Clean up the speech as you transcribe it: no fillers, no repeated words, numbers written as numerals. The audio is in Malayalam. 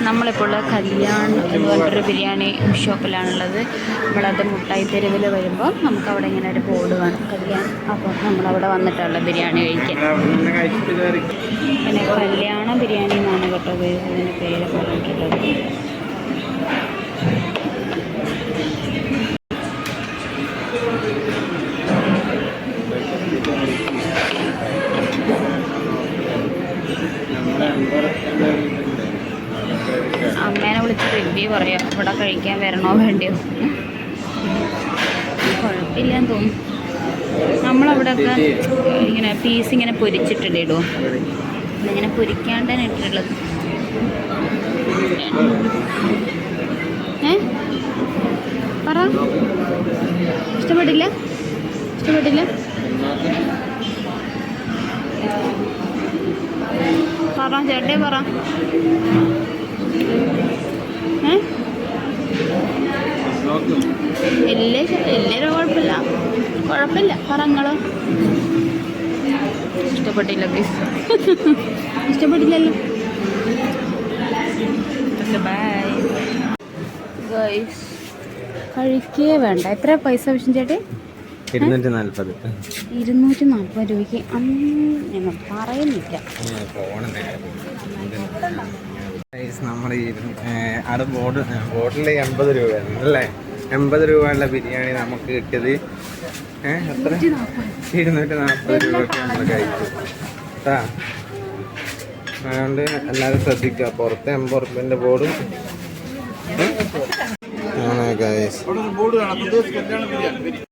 നമ്മളിപ്പോൾ കല്യാൺ എന്ന് പറഞ്ഞൊരു ബിരിയാണി ഷോപ്പിലാണുള്ളത്. നമ്മളത് മുട്ടായി തെരുവിൽ വരുമ്പോൾ നമുക്കവിടെ ഇങ്ങനെ ഒരു ബോർഡ് കാണും കല്യാൺ. അപ്പോൾ നമ്മളവിടെ വന്നിട്ടുള്ള ബിരിയാണി കഴിക്കാൻ. പിന്നെ കല്യാണ ബിരിയാണി എന്നാണ് കേട്ടോ ഇതിൻ്റെ പേര് പറഞ്ഞിട്ടുള്ളത്. അമ്മേനെ വിളിച്ച് റിവ്യൂ പറയാം, ഇവിടെ കഴിക്കാൻ വരണോ വേണ്ടിയോ. കുഴപ്പമില്ലാന്ന് തോന്നുന്നു. നമ്മളവിടെയൊക്കെ ഇങ്ങനെ പീസ് ഇങ്ങനെ പൊരിച്ചിട്ടുണ്ട് ഇടുമോ, ഇങ്ങനെ പൊരിക്കാണ്ടാണ് ഇട്ടിട്ടുള്ളത്. പറ, ഇഷ്ടപ്പെട്ടില്ല? പറ ചേട്ടേ, പറ. എല്ലാവരും കുഴപ്പമില്ല പറങ്ങളോ. ഇഷ്ടപ്പെട്ടില്ല ഇഷ്ടപ്പെട്ടില്ലല്ലോ. Bye guys. കഴിക്കേ വേണ്ട. എത്ര പൈസ വിഷം ചേട്ടേ? 240 രൂപയ്ക്ക് ഒന്നും പറയുന്നില്ല. നമ്മൾ അവിടെ ബോർഡിൽ 80 രൂപയാണ് അല്ലേ? 80 രൂപയുള്ള ബിരിയാണി നമുക്ക് കിട്ടിയത് എത്ര? 240 രൂപയ്ക്ക് നമ്മൾ കഴിച്ചു കേട്ടാ. അതുകൊണ്ട് എല്ലാവരും ശ്രദ്ധിക്കുക. പുറത്ത് 80 റുപ്യൻ്റെ ബോർഡും ആണ് ഗൈസ്.